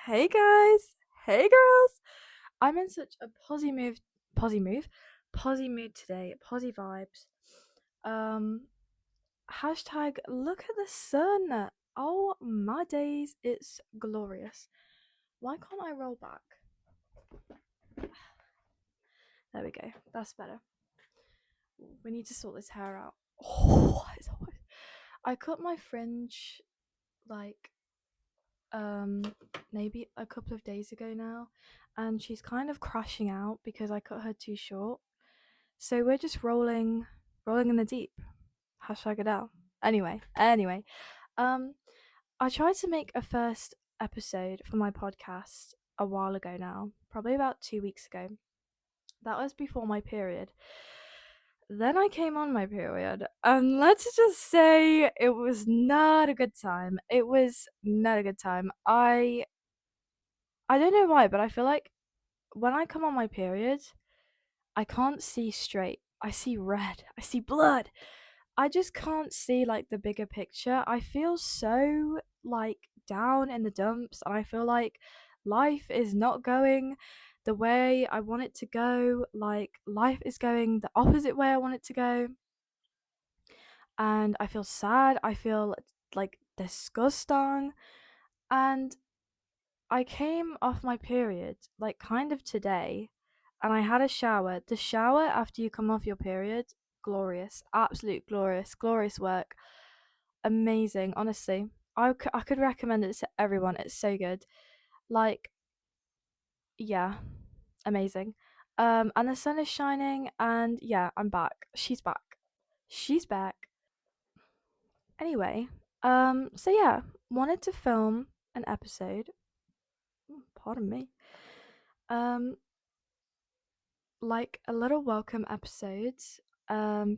Hey guys, hey girls. I'm in such a posy move, posy mood today, posy vibes. Um, Hashtag look at the sun. Oh my days, it's glorious. Why can't I roll back? There we go. That's better. We need to sort this hair out. Oh, I cut my fringe like um maybe a couple of days ago now, and she's kind of crashing out because I cut her too short. So we're just rolling in the deep. Hashtag it out. Anyway, um, I tried to make a first episode for my podcast a while ago now, probably about 2 weeks ago. That was before my period. Then I came on my period, and let's just say it was not a good time. It was not a good time. I don't know why, but I feel like when I come on my period, I can't see straight. I see red. I see blood. I just can't see like the bigger picture. I feel so like down in the dumps, and I feel like life is not going the way I want it to go. Like life is going the opposite way I want it to go. And I feel sad. I feel like disgusting. And I came off my period like kind of today, and I had a shower. The shower after you come off your period, glorious, absolute glorious, glorious work. Amazing, honestly. I could recommend it to everyone. It's so good. Like, yeah, amazing. And the sun is shining, and yeah, I'm back. She's back. She's back. Anyway, so yeah, wanted to film an episode. Pardon me. Um, like a little welcome episode,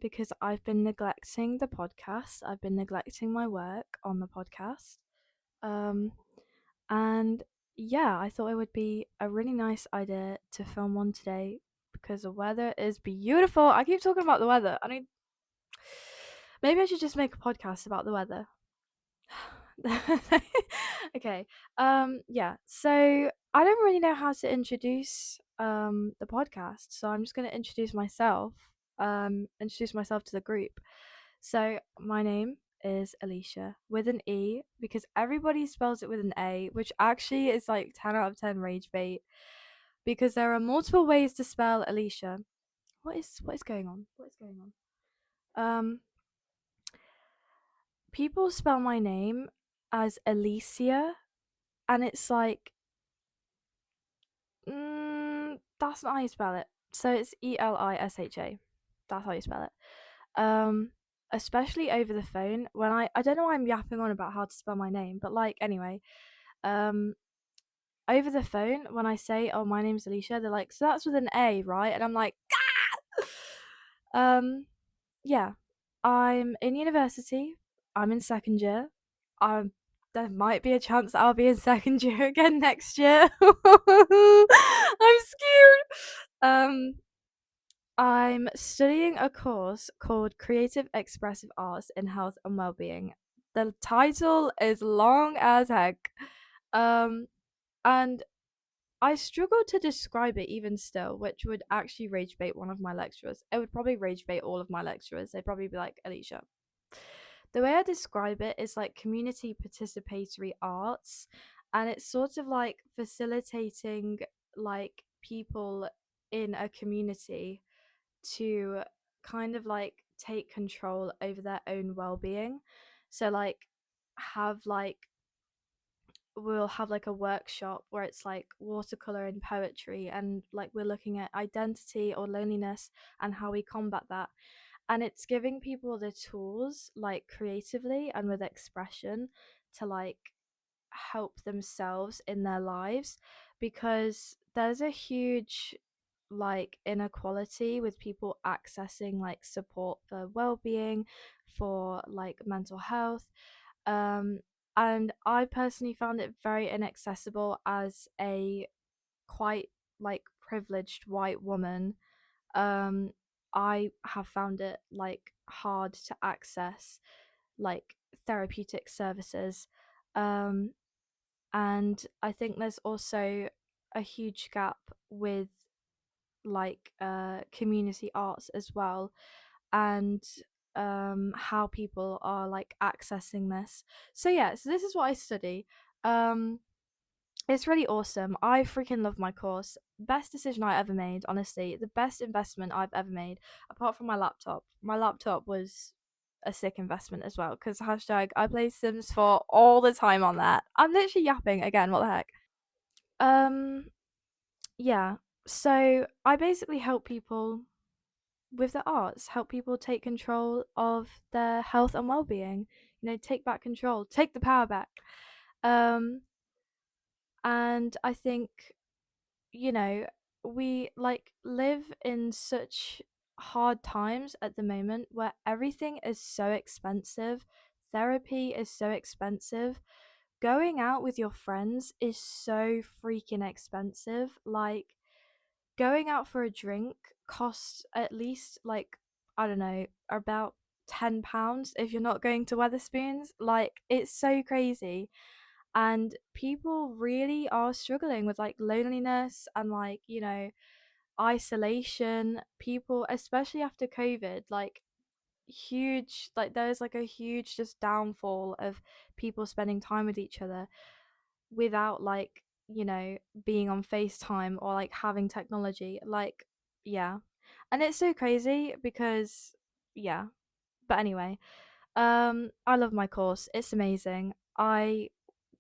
because I've been neglecting the podcast. I've been neglecting my work on the podcast. Um, and yeah, I thought it would be a really nice idea to film one today because the weather is beautiful. I keep talking about the weather. I mean, maybe I should just make a podcast about the weather. Okay. Yeah. So I don't really know how to introduce the podcast, so I'm just going to introduce myself to the group. So my name is Alicia with an E because everybody spells it with an A, which actually is like 10 out of 10 rage bait because there are multiple ways to spell Alicia. What is going on? What is going on? Um People spell my name as Alicia, and it's like, that's not how you spell it. So it's Elisha. That's how you spell it. Um, Especially over the phone when I don't know why I'm yapping on about how to spell my name, but like anyway, um, over the phone when I say, "Oh, my name's Alicia," they're like, "So that's with an A, right?" And I'm like, um, yeah, I'm in university. I'm in second year. I'm There might be a chance that I'll be in second year again next year. I'm scared. Um, I'm studying a course called Creative Expressive Arts in Health and Wellbeing. The title is long as heck. Um, and I struggle to describe it even still, which would actually rage bait one of my lecturers. It would probably rage bait all of my lecturers. They'd probably be like, Alicia. The way I describe it is like community participatory arts, and it's sort of like facilitating like people in a community to kind of like take control over their own well-being. So like have like we'll have like a workshop where it's like watercolor and poetry, and like we're looking at identity or loneliness and how we combat that, and it's giving people the tools like creatively and with expression to like help themselves in their lives, because there's a huge like inequality with people accessing like support for well-being, for like mental health. um and I personally found it very inaccessible as a quite like privileged white woman. um I have found it like hard to access like therapeutic services. um And I think there's also a huge gap with like community arts as well, and how people are like accessing this. So yeah, so this is what I study. um it's really awesome. I freaking love my course. Best decision I ever made, honestly. The best investment I've ever made, apart from my laptop. My laptop was a sick investment as well, because hashtag I play Sims 4 all the time on that. I'm literally yapping again, what the heck. Um, yeah. So I basically help people with the arts, help people take control of their health and well-being. Take back control, take the power back. Um, and I think, you know, we like live in such hard times at the moment where everything is so expensive. Therapy is so expensive. Going out with your friends is so freaking expensive. Like, going out for a drink costs at least, like, I don't know, about £10 if you're not going to Weatherspoons. Like, it's so crazy. And people really are struggling with like loneliness and like, isolation. People, especially after COVID, like, huge, like, there's like a huge just downfall of people spending time with each other without like, being on FaceTime or like having technology. Like, yeah. And it's so crazy because, yeah. But anyway, I love my course. It's amazing. I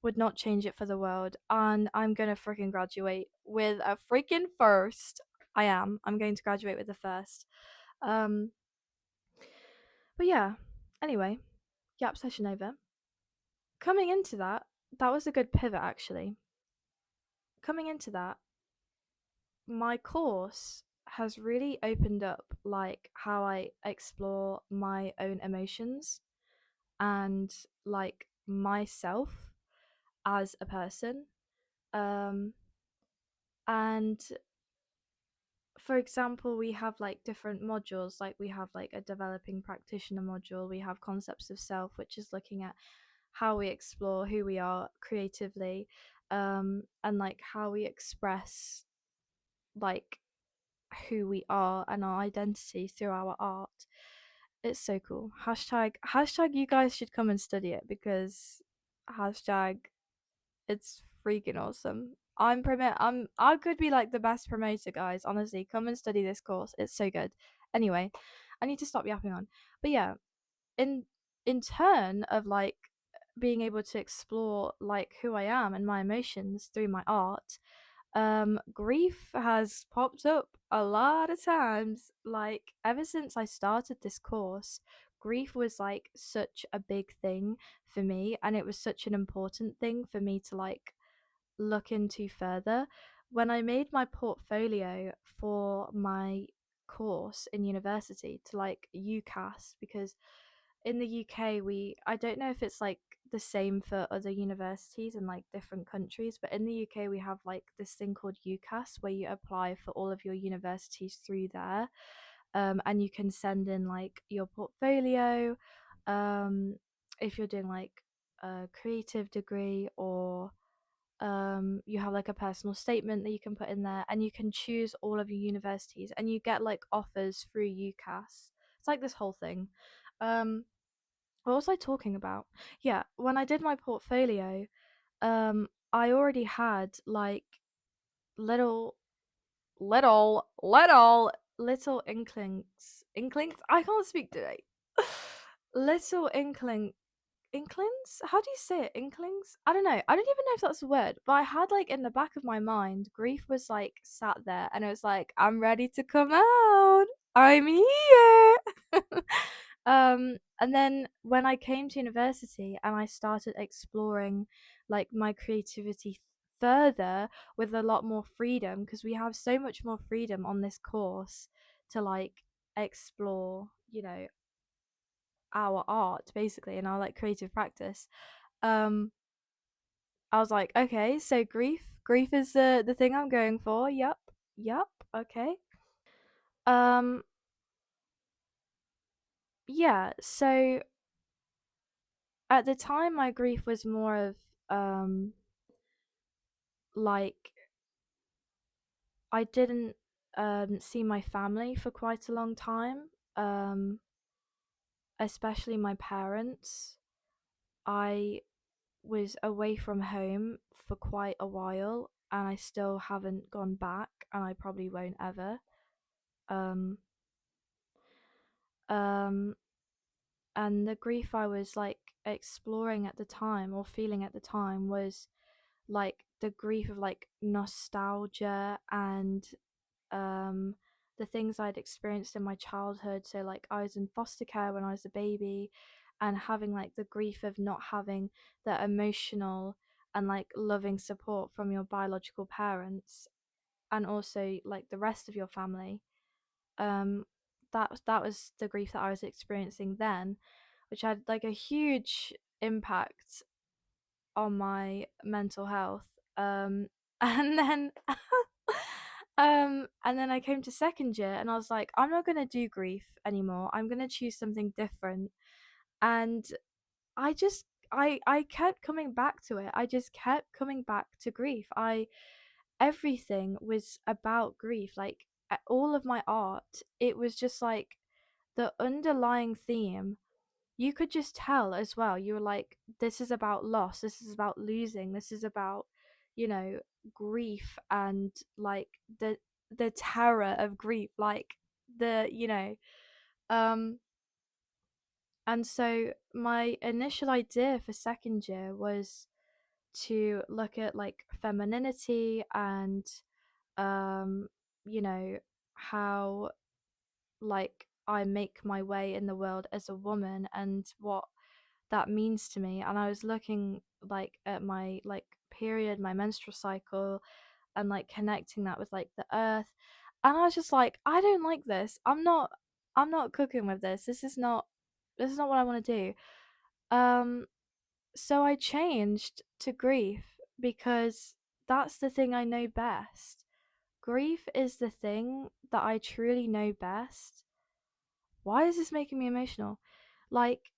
would not change it for the world, and I'm gonna freaking graduate with a freaking first. I am. I'm going to graduate with a first. Um, but yeah. Anyway, yap session over. Coming into that, that was a good pivot actually. Coming into that, my course has really opened up like how I explore my own emotions and like myself as a person. Um, and for example, we have like different modules, like we have like a developing practitioner module, we have concepts of self, which is looking at how we explore who we are creatively, and like how we express like who we are and our identity through our art. It's so cool. Hashtag you guys should come and study it, because hashtag it's freaking awesome. I could be like the best promoter, guys. Honestly, come and study this course. It's so good. Anyway, I need to stop yapping on. But yeah, in in turn of like being able to explore like who I am and my emotions through my art, grief has popped up a lot of times. Like, ever since I started this course, grief was like such a big thing for me, and it was such an important thing for me to like look into further. When I made my portfolio for my course in university to like UCAS, because in the UK, I don't know if it's like the same for other universities in like different countries, but in the UK we have like this thing called UCAS where you apply for all of your universities through there. And you can send in like your portfolio, if you're doing like a creative degree, or you have like a personal statement that you can put in there, and you can choose all of your universities and you get like offers through UCAS. It's like this whole thing. um what was I talking about? Yeah, when I did my portfolio, I already had like little, little inklings. I can't speak today. Little inklings. How do you say it? Inklings? I don't know. I don't even know if that's a word, but I had like in the back of my mind, grief was like sat there, and it was like, I'm ready to come out. I'm here. And then when I came to university and I started exploring like my creativity further with a lot more freedom, because we have so much more freedom on this course to like explore, our art basically and our like creative practice. um I was like, okay, so grief is the thing I'm going for. Yep, okay. um yeah, so at the time my grief was more of um like I didn't see my family for quite a long time, um, especially my parents. I was away from home for quite a while, and I still haven't gone back, and I probably won't ever. Um, um, and the grief I was like exploring at the time or feeling at the time was like the grief of like nostalgia and um the things I'd experienced in my childhood. So like I was in foster care when I was a baby, and having like the grief of not having the emotional and like loving support from your biological parents, and also like the rest of your family. um that was the grief that I was experiencing then, which had like a huge impact on my mental health. And then and then I came to second year and I was like, I'm not going to do grief anymore. I'm going to choose something different. And I kept coming back to it. I just kept coming back to grief. I Everything was about grief. Like all of my art, it was just like the underlying theme. You could just tell as well. You were like, this is about loss, this is about losing, this is about, you know, grief, and like the terror of grief, like the, um and so my initial idea for second year was to look at like femininity and um you know how like I make my way in the world as a woman and what that means to me. And I was looking like at my like period, my menstrual cycle, and like connecting that with like the earth. And I was just like, I don't like this. I'm not cooking with this. This is not what I want to do. So I changed to grief because that's the thing I know best. Grief is the thing that I truly know best. Why is this making me emotional? Like,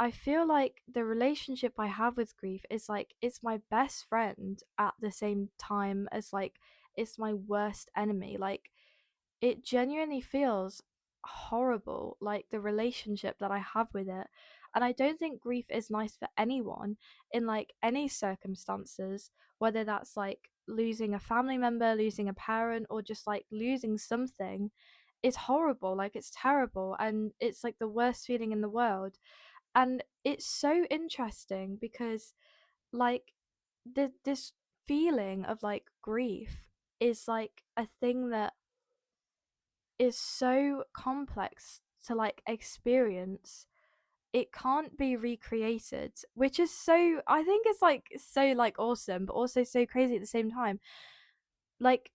I feel like the relationship I have with grief is like it's my best friend at the same time as like it's my worst enemy. Like, it genuinely feels horrible, like the relationship that I have with it. And I don't think grief is nice for anyone in like any circumstances, whether that's like losing a family member, losing a parent, or just like losing something. It's horrible, like it's terrible, and it's like the worst feeling in the world. And it's so interesting because like this feeling of like grief is like a thing that is so complex to like experience. It can't be recreated, which is so, I think it's like so like awesome but also so crazy at the same time. Like,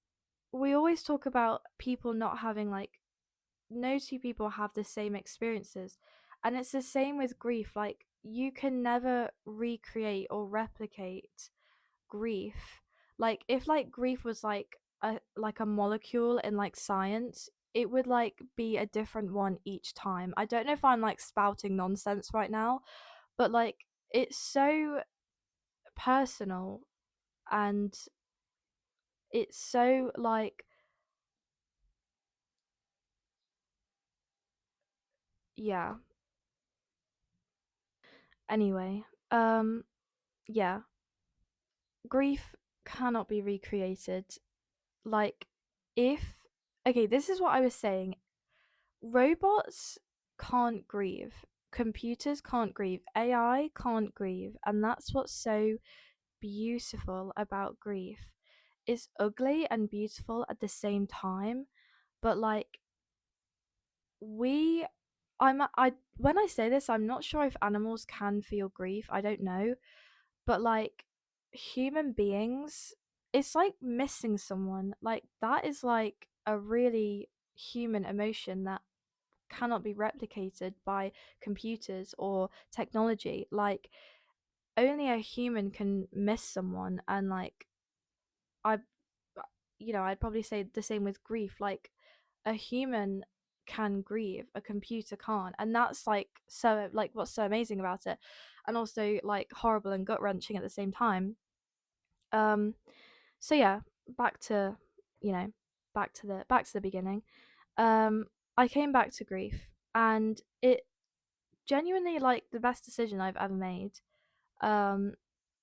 we always talk about people not having like, no two people have the same experiences, and it's the same with grief. Like, you can never recreate or replicate grief. Like, if like grief was like a molecule in like science, it would like be a different one each time. I don't know if I'm like spouting nonsense right now, but like it's so personal, and it's so like, yeah. Anyway, um yeah, grief cannot be recreated. Like, if, okay, this is what I was saying. Robots can't grieve. Computers can't grieve. AI can't grieve. And that's what's so beautiful about grief. It's ugly and beautiful at the same time, but like, we I when I say this, I'm not sure if animals can feel grief. I don't know. But like, human beings, it's like missing someone. Like, that is like a really human emotion that cannot be replicated by computers or technology. Like, only a human can miss someone. And like, I I'd probably say the same with grief. Like, a human can grieve, a computer can't. And that's like so like what's so amazing about it, and also like horrible and gut wrenching at the same time. um So yeah, back to, you know, back to the beginning. Um, I came back to grief, and it genuinely like the best decision I've ever made. Um,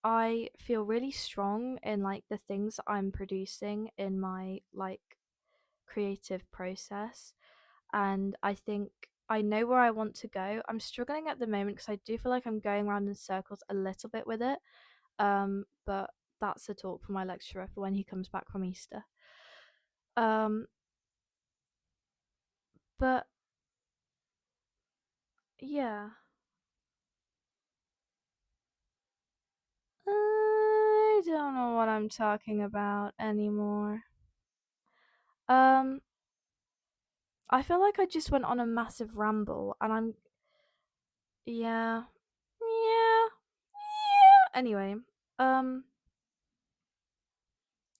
I feel really strong in like the things I'm producing in my like creative process, and I think I know where I want to go. I'm struggling at the moment because I do feel like I'm going around in circles a little bit with it. But that's a talk for my lecturer for when he comes back from Easter. Um, but yeah, I don't know what I'm talking about anymore. Um, I feel like I just went on a massive ramble, and yeah, yeah, yeah. Anyway, um,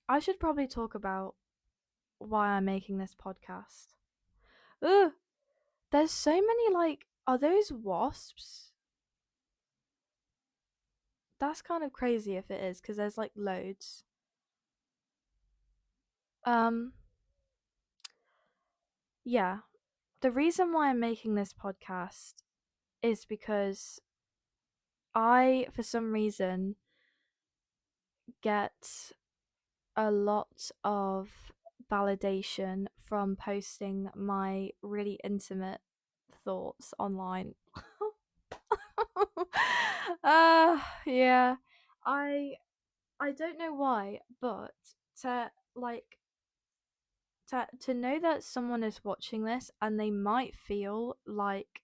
I should probably talk about why I'm making this podcast. Ugh, there's so many like, are those wasps? That's kind of crazy if it is, because there's like loads. Um, yeah, the reason why I'm making this podcast is because I, for some reason, get a lot of validation from posting my really intimate thoughts online. Yeah. I I don't know why, but to like to know that someone is watching this and they might feel like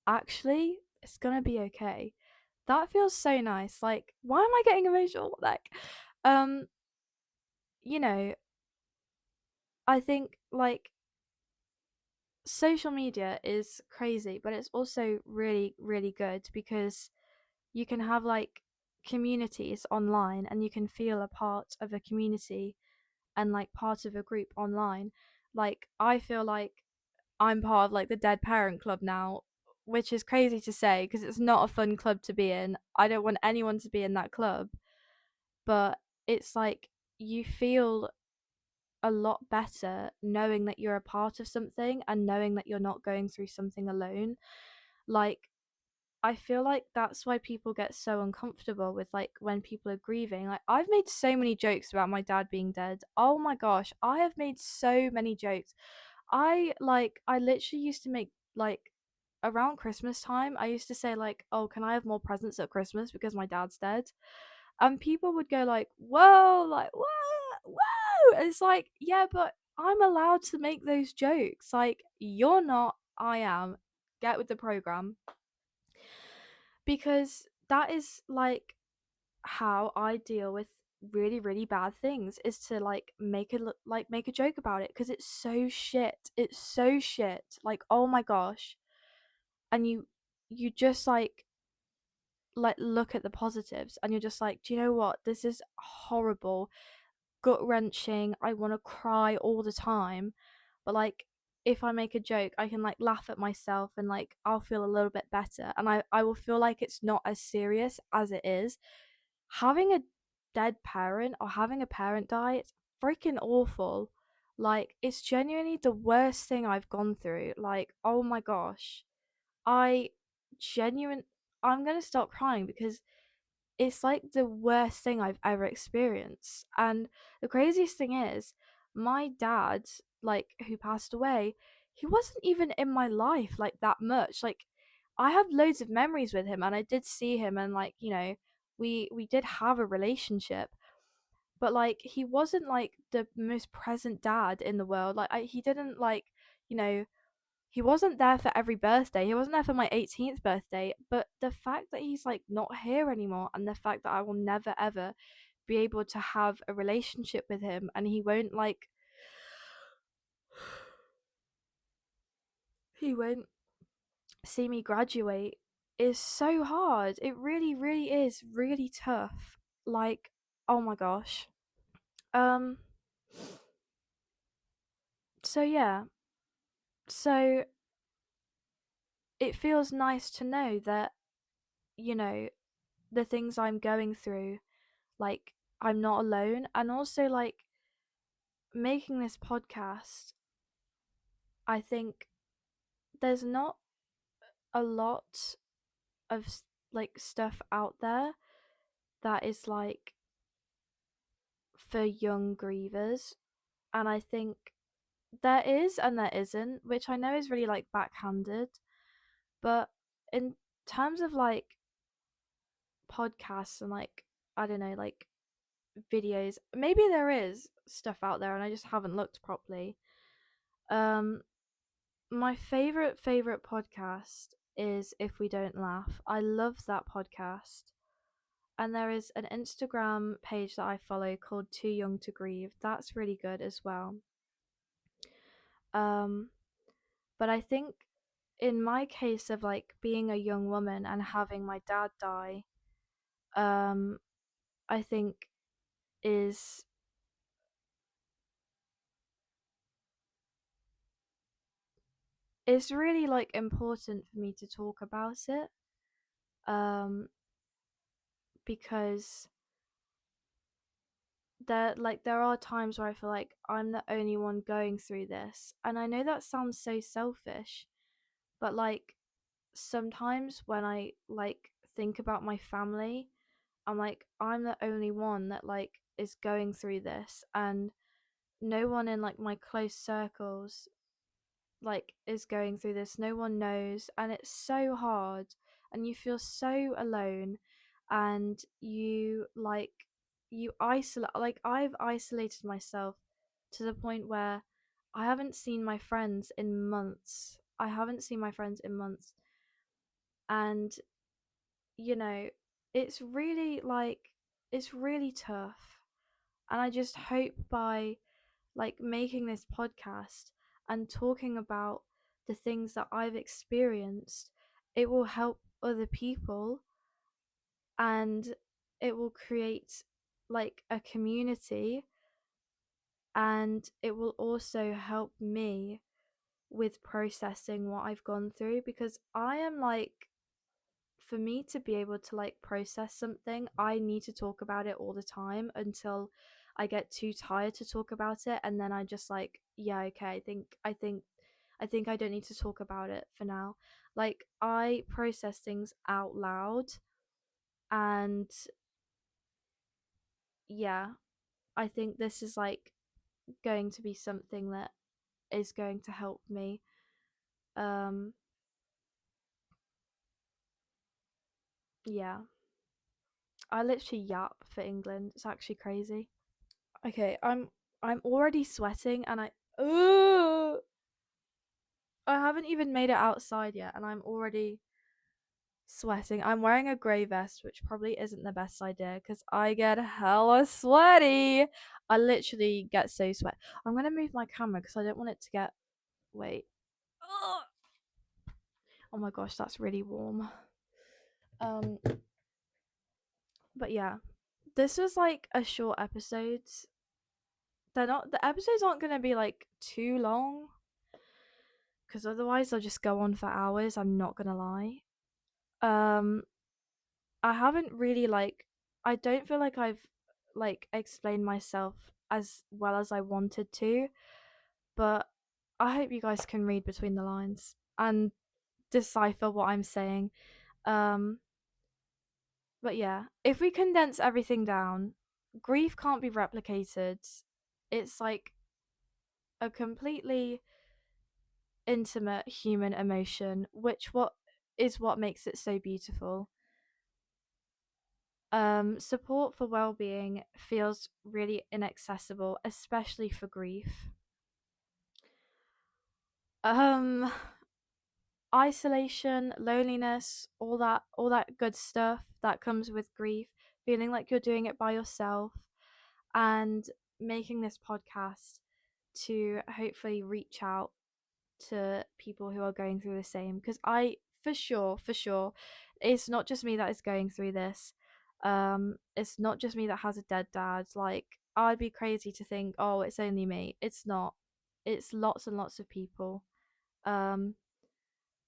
actually it's gonna be okay. That feels so nice. Like, why am I getting emotional? Like, um, you know, I think like social media is crazy, but it's also really, really good because you can have like communities online and you can feel a part of a community and like part of a group online. Like, I feel like I'm part of like the Dead Parent Club now, which is crazy to say because it's not a fun club to be in. I don't want anyone to be in that club, but it's like you feel a lot better knowing that you're a part of something and knowing that you're not going through something alone. Like, I feel like that's why people get so uncomfortable with like when people are grieving. Like, I've made so many jokes about my dad being dead. Oh my gosh, I have made so many jokes. I literally used to make like around Christmas time, I used to say like, "Oh, can I have more presents at Christmas because my dad's dead?" And people would go like, "Whoa, like what? Whoa!" And it's like, yeah, but I'm allowed to make those jokes. Like, you're not, I am. Get with the program. Because that is like how I deal with really, really bad things, is to like make a joke about it because it's so shit. It's so shit. Like, oh my gosh. And you just like look at the positives and you're just like, do you know what? This is horrible, gut wrenching. I want to cry all the time. But like, if I make a joke, I can like laugh at myself and like I'll feel a little bit better, and I will feel like it's not as serious as it is. Having a dead parent or having a parent die, it's freaking awful. Like, it's genuinely the worst thing I've gone through. Like, oh my gosh. I genuine I'm gonna stop crying because it's like the worst thing I've ever experienced. And the craziest thing is, my dad, like, who passed away, he wasn't even in my life like that much. Like, I have loads of memories with him and I did see him, and like, we did have a relationship, but like he wasn't like the most present dad in the world. Like, he didn't like, you know, he wasn't there for every birthday. He wasn't there for my 18th birthday. But the fact that he's like not here anymore, and the fact that I will never ever be able to have a relationship with him, and he won't see me graduate, is so hard. It really, really is really tough. Like, oh my gosh. Um. So yeah. So it feels nice to know that, you know, the things I'm going through, like, I'm not alone. And also, like, making this podcast, I think there's not a lot of like stuff out there that is like for young grievers. And I think there is and there isn't, which I know is really like backhanded. But in terms of like podcasts and like, I don't know, like videos, maybe there is stuff out there and I just haven't looked properly. Um, my favorite podcast is If We Don't Laugh. I love that podcast. And there is an Instagram page that I follow called Too Young to Grieve. That's really good as well. Um, but I think in my case of like being a young woman and having my dad die, um, I think is it's really like important for me to talk about it. Um, because there are times where I feel like I'm the only one going through this. And I know that sounds so selfish, but like sometimes when I like think about my family, I'm like I'm the only one that like is going through this, and no one in like my close circles like is going through this. No one knows, and it's so hard, and you feel so alone, and you isolate. Like I've isolated myself to the point where I haven't seen my friends in months. I haven't seen my friends in months, and you know, it's really like it's really tough. And I just hope by like making this podcast and talking about the things that I've experienced, it will help other people, and it will create like a community, and it will also help me with processing what I've gone through, because I am like, for me to be able to like process something, I need to talk about it all the time until I get too tired to talk about it, and then I just like, yeah, okay, I think I don't need to talk about it for now. Like I process things out loud, and yeah, I think this is like going to be something that is going to help me. Um yeah. I literally yap for England. It's actually crazy. Okay, I'm already sweating, and I haven't even made it outside yet and I'm already sweating. I'm wearing a grey vest, which probably isn't the best idea because I get hella sweaty. I literally get so sweat. I'm gonna move my camera because I don't want it to get. Wait. Ugh. Oh my gosh, that's really warm. Um, but yeah, this was like a short episode. They're not. The episodes aren't gonna be like too long because otherwise they'll just go on for hours. I'm not gonna lie. Um, I haven't really like, I don't feel like I've like explained myself as well as I wanted to, but I hope you guys can read between the lines and decipher what I'm saying. Um but yeah, if we condense everything down, grief can't be replicated. It's like a completely intimate human emotion, which what is what makes it so beautiful. Support for well-being feels really inaccessible, especially for grief. Um, Isolation, loneliness, all that good stuff that comes with grief, feeling like you're doing it by yourself, and making this podcast to hopefully reach out to people who are going through the same, because I for sure it's not just me that is going through this. It's not just me that has a dead dad. Like I'd be crazy to think, oh, it's only me. It's not. It's lots and lots of people. um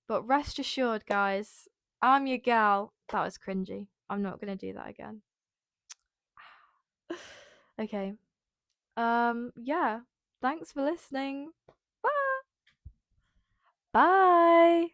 but rest assured, guys, I'm your gal. That was cringy. I'm not gonna do that again. Okay. Yeah. Thanks for listening. Bye. Bye.